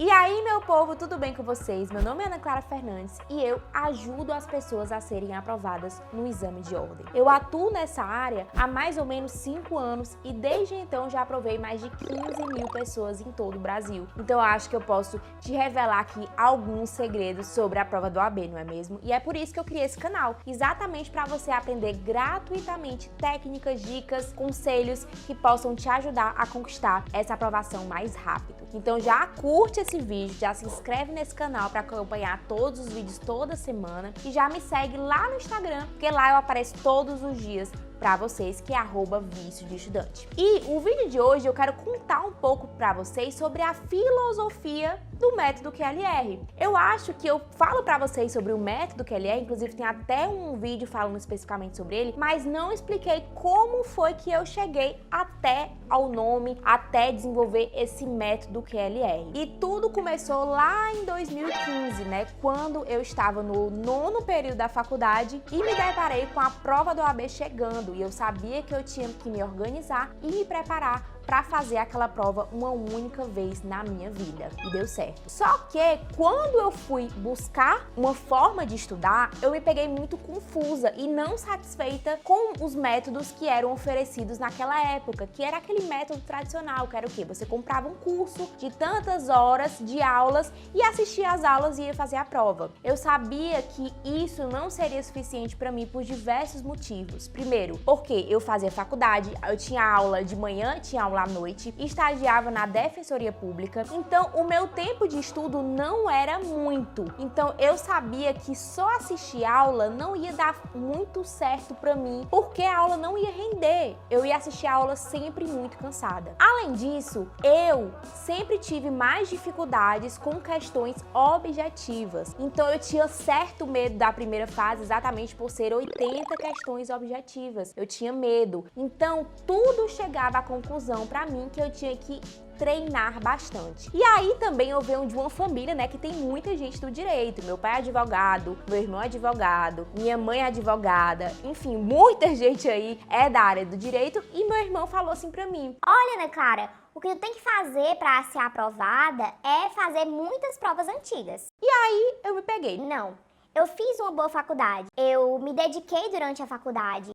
E aí, meu povo, tudo bem com vocês? Meu nome é Ana Clara Fernandes e eu ajudo as pessoas a serem aprovadas no exame de ordem. Eu atuo nessa área há mais ou menos 5 anos e desde então já aprovei mais de 15 mil pessoas em todo o Brasil. Então eu acho que eu posso te revelar aqui alguns segredos sobre a prova do OAB, não é mesmo? E é por isso que eu criei esse canal, exatamente para você aprender gratuitamente técnicas, dicas, conselhos que possam te ajudar a conquistar essa aprovação mais rápido. Então já curte esse vídeo, já se inscreve nesse canal para acompanhar todos os vídeos toda semana e já me segue lá no Instagram, porque lá eu apareço todos os dias para vocês, que é @vício-de-estudante. E o vídeo de hoje eu quero contar um pouco para vocês sobre a filosofia do método QLR. Eu acho que eu falo para vocês sobre o método QLR, inclusive tem até um vídeo falando especificamente sobre ele, mas não expliquei como foi que eu cheguei até ao nome, até desenvolver esse método QLR. E tudo começou lá em 2015, né, quando eu estava no 9º período da faculdade e me deparei com a prova do OAB chegando e eu sabia que eu tinha que me organizar e me preparar para fazer aquela prova uma única vez na minha vida. E deu certo. Só que quando eu fui buscar uma forma de estudar, eu me peguei muito confusa e não satisfeita com os métodos que eram oferecidos naquela época, que era aquele método tradicional, que era o quê? Você comprava um curso de tantas horas de aulas e assistia às aulas e ia fazer a prova. Eu sabia que isso não seria suficiente para mim por diversos motivos. Primeiro, porque eu fazia faculdade, eu tinha aula de manhã, tinha aula à noite, estagiava na Defensoria Pública, então o meu tempo de estudo não era muito. Então eu sabia que só assistir aula não ia dar muito certo pra mim, porque a aula não ia render. Eu ia assistir a aula sempre muito cansada. Além disso, eu sempre tive mais dificuldades com questões objetivas. Então eu tinha certo medo da primeira fase exatamente por ser 80 questões objetivas. Eu tinha medo. Então tudo chegava à conclusão para mim que eu tinha que treinar bastante. E aí também eu venho de uma família, né, que tem muita gente do direito. Meu pai é advogado, meu irmão é advogado, minha mãe é advogada, enfim, muita gente aí é da área do direito e meu irmão falou assim pra mim: olha, Ana Clara, o que tu tem que fazer para ser aprovada é fazer muitas provas antigas. E aí eu me peguei. Não. Eu fiz uma boa faculdade, eu me dediquei durante a faculdade,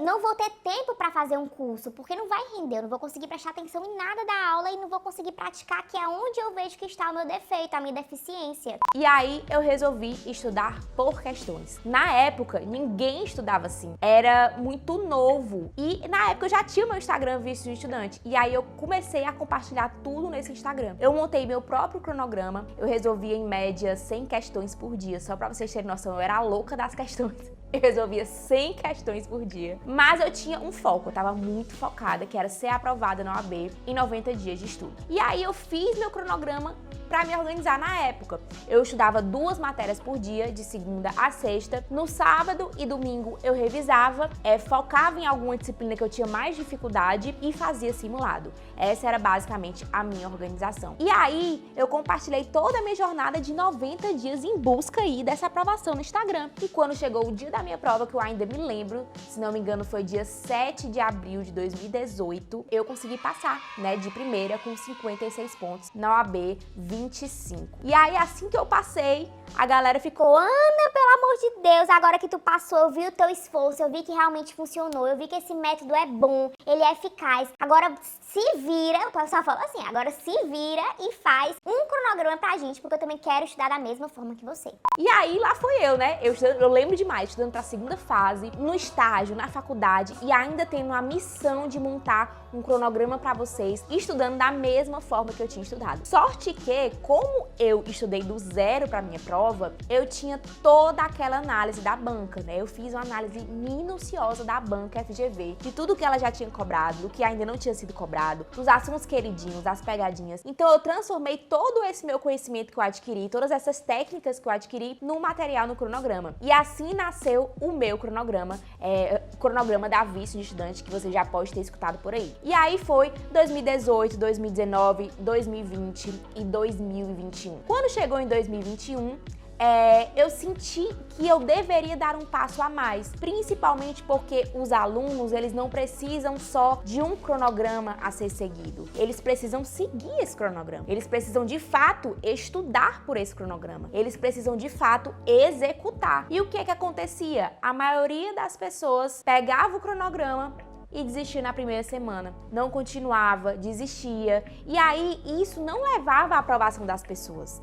não vou ter tempo para fazer um curso, porque não vai render, eu não vou conseguir prestar atenção em nada da aula e não vou conseguir praticar, que é onde eu vejo que está o meu defeito, a minha deficiência. E aí eu resolvi estudar por questões. Na época, ninguém estudava assim, era muito novo. E na época eu já tinha meu Instagram Vício de Estudante, e aí eu comecei a compartilhar tudo nesse Instagram. Eu montei meu próprio cronograma, eu resolvia em média 100 questões por dia, só para vocês terem noção, eu era a louca das questões. Eu resolvia 100 questões por dia. Mas eu tinha um foco, eu tava muito focada, que era ser aprovada na OAB em 90 dias de estudo. E aí eu fiz meu cronograma para me organizar na época. Eu estudava 2 matérias por dia, de segunda a sexta. No sábado e domingo eu revisava, focava em alguma disciplina que eu tinha mais dificuldade e fazia simulado. Essa era basicamente a minha organização. E aí eu compartilhei toda a minha jornada de 90 dias em busca aí dessa aprovação no Instagram. E quando chegou o dia da minha prova, que eu ainda me lembro, se não me engano foi dia 7 de abril de 2018, eu consegui passar, né, de primeira com 56 pontos na OAB 25. E aí assim que eu passei, a galera ficou: Ana, pelo amor de Deus, agora que tu passou, eu vi o teu esforço, eu vi que realmente funcionou, eu vi que esse método é bom, ele é eficaz. Agora se vira, o pessoal fala assim, agora se vira e faz um cronograma pra gente, porque eu também quero estudar da mesma forma que você. E aí lá fui eu, né? Eu lembro demais, estudando pra segunda fase, no estágio, na faculdade e ainda tendo a missão de montar um cronograma pra vocês, estudando da mesma forma que eu tinha estudado. Sorte que, como eu estudei do zero pra minha prova, eu tinha toda aquela análise da banca, né? Eu fiz uma análise minuciosa da banca FGV, de tudo que ela já tinha cobrado, do que ainda não tinha sido cobrado, dos assuntos queridinhos, das pegadinhas. Então eu transformei todo esse meu conhecimento que eu adquiri, todas essas técnicas que eu adquiri no material, no cronograma. E assim nasceu o meu cronograma, o cronograma da Vício de Estudante, que você já pode ter escutado por aí. E aí foi 2018, 2019, 2020 e 2021. Quando chegou em 2021, eu senti que eu deveria dar um passo a mais, principalmente porque os alunos, eles não precisam só de um cronograma a ser seguido, eles precisam seguir esse cronograma, eles precisam de fato estudar por esse cronograma, eles precisam de fato executar. E o que acontecia? A maioria das pessoas pegava o cronograma e desistia na primeira semana, não continuava, desistia, e aí isso não levava à aprovação das pessoas,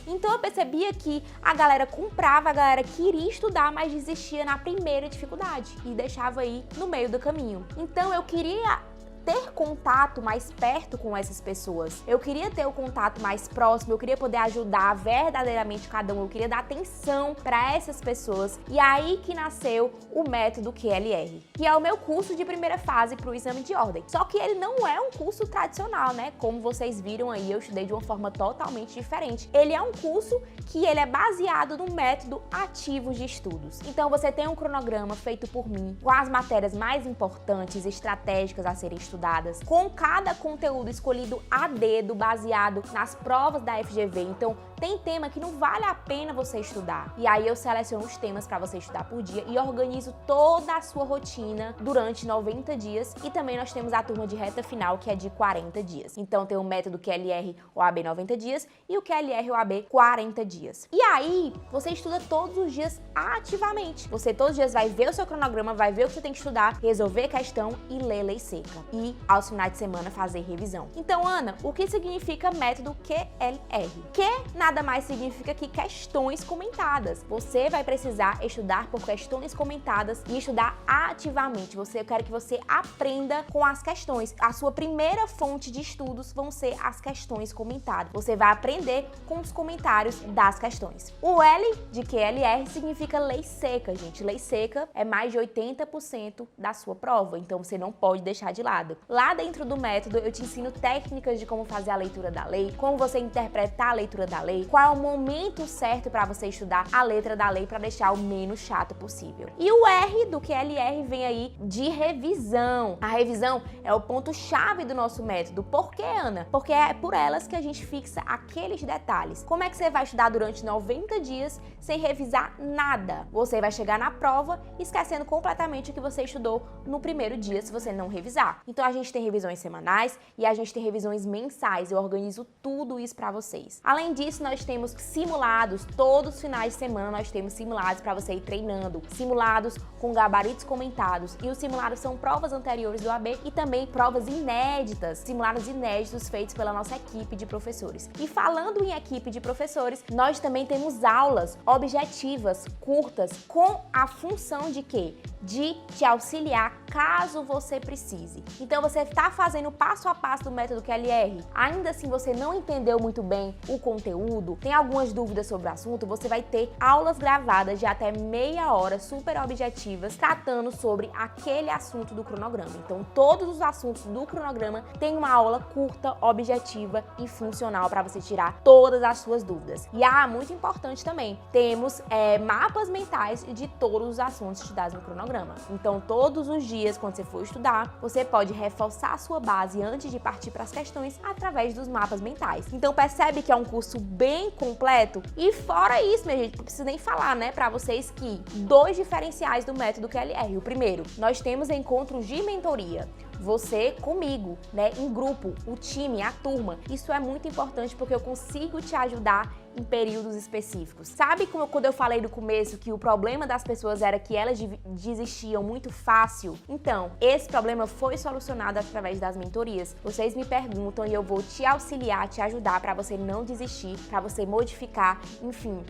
Então eu percebia que a galera comprava, a galera queria estudar, mas desistia na primeira dificuldade e deixava aí no meio do caminho. Então eu queria ter contato mais perto com essas pessoas. Eu queria ter o contato mais próximo, eu queria poder ajudar verdadeiramente cada um, eu queria dar atenção para essas pessoas. E aí que nasceu o método QLR, que é o meu curso de primeira fase para o exame de ordem. Só que ele não é um curso tradicional, né? Como vocês viram aí, eu estudei de uma forma totalmente diferente. Ele é um curso que ele é baseado no método ativo de estudos. Então você tem um cronograma feito por mim, com as matérias mais importantes, estratégicas a serem estudadas, com cada conteúdo escolhido a dedo, baseado nas provas da FGV. Então, tem tema que não vale a pena você estudar. E aí eu seleciono os temas para você estudar por dia e organizo toda a sua rotina durante 90 dias. E também nós temos a turma de reta final, que é de 40 dias. Então, tem o método QLR OAB 90 dias e o QLR OAB 40 dias. E aí, você estuda todos os dias ativamente. Você todos os dias vai ver o seu cronograma, vai ver o que você tem que estudar, resolver questão e ler lei seca. E aos finais de semana fazer revisão. Então, Ana, o que significa método QLR? Que nada mais significa que questões comentadas. Você vai precisar estudar por questões comentadas e estudar ativamente. Eu quero que você aprenda com as questões. A sua primeira fonte de estudos vão ser as questões comentadas. Você vai aprender com os comentários das questões. O L de QLR significa lei seca, gente. Lei seca é mais de 80% da sua prova, então você não pode deixar de lado. Lá dentro do método, eu te ensino técnicas de como fazer a leitura da lei, como você interpretar a leitura da lei, qual é o momento certo para você estudar a letra da lei para deixar o menos chato possível. E o R do QLR vem aí de revisão. A revisão é o ponto-chave do nosso método. Por quê, Ana? Porque é por elas que a gente fixa aqueles detalhes. Como é que você vai estudar durante 90 dias sem revisar nada? Você vai chegar na prova esquecendo completamente o que você estudou no primeiro dia se você não revisar. Então a gente tem revisões semanais e a gente tem revisões mensais. Eu organizo tudo isso para vocês. Além disso, nós temos simulados. Todos os finais de semana nós temos simulados para você ir treinando. Simulados com gabaritos comentados. E os simulados são provas anteriores do AB e também provas inéditas. Simulados inéditos feitos pela nossa equipe de professores. E falando em equipe de professores, nós também temos aulas objetivas, curtas, com a função de quê? De te auxiliar caso você precise. Então você está fazendo o passo a passo do método QLR, ainda assim você não entendeu muito bem o conteúdo, tem algumas dúvidas sobre o assunto, você vai ter aulas gravadas de até meia hora, super objetivas, tratando sobre aquele assunto do cronograma. Então todos os assuntos do cronograma tem uma aula curta, objetiva e funcional para você tirar todas as suas dúvidas. E muito importante também, temos mapas mentais de todos os assuntos estudados no cronograma. Então, todos os dias, quando você for estudar, você pode reforçar a sua base antes de partir para as questões através dos mapas mentais. Então, percebe que é um curso bem completo? E fora isso, minha gente, não preciso nem falar, né, para vocês que 2 diferenciais do método QLR. O primeiro, nós temos encontros de mentoria. Você comigo, né, em grupo, o time, a turma. Isso é muito importante porque eu consigo te ajudar em períodos específicos. Sabe quando eu falei no começo que o problema das pessoas era que elas desistiam muito fácil? Então, esse problema foi solucionado através das mentorias. Vocês me perguntam e eu vou te auxiliar, te ajudar para você não desistir, para você modificar, enfim,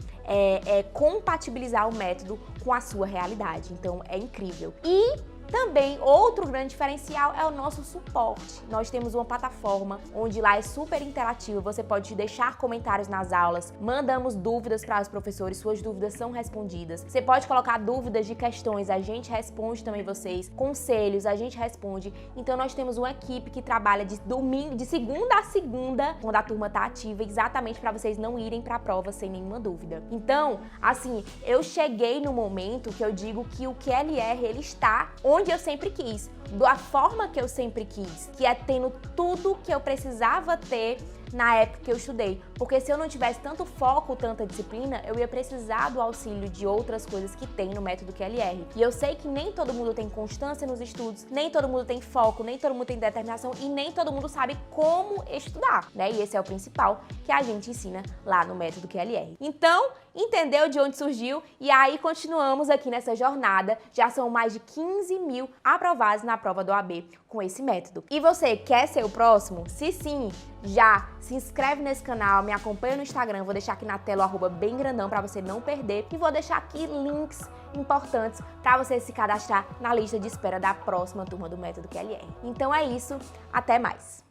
compatibilizar o método com a sua realidade. Então, é incrível. E também, outro grande diferencial é o nosso suporte. Nós temos uma plataforma onde lá é super interativo, você pode deixar comentários nas aulas, mandamos dúvidas para os professores, suas dúvidas são respondidas. Você pode colocar dúvidas de questões, a gente responde também vocês, conselhos, a gente responde. Então nós temos uma equipe que trabalha de segunda a segunda, quando a turma está ativa, exatamente para vocês não irem para a prova sem nenhuma dúvida. Então, assim, eu cheguei no momento que eu digo que o QLR, ele está onde eu sempre quis, da forma que eu sempre quis, que é tendo tudo que eu precisava ter na época que eu estudei, porque se eu não tivesse tanto foco, tanta disciplina, eu ia precisar do auxílio de outras coisas que tem no método QLR. E eu sei que nem todo mundo tem constância nos estudos, nem todo mundo tem foco, nem todo mundo tem determinação e nem todo mundo sabe como estudar, né? E esse é o principal que a gente ensina lá no método QLR. Então, entendeu de onde surgiu? E aí continuamos aqui nessa jornada. Já são mais de 15 mil aprovados na prova do OAB com esse método. E você quer ser o próximo? Se sim, já se inscreve nesse canal, me acompanha no Instagram, vou deixar aqui na tela o arroba bem grandão para você não perder e vou deixar aqui links importantes para você se cadastrar na lista de espera da próxima turma do método QLR. Então é isso, até mais!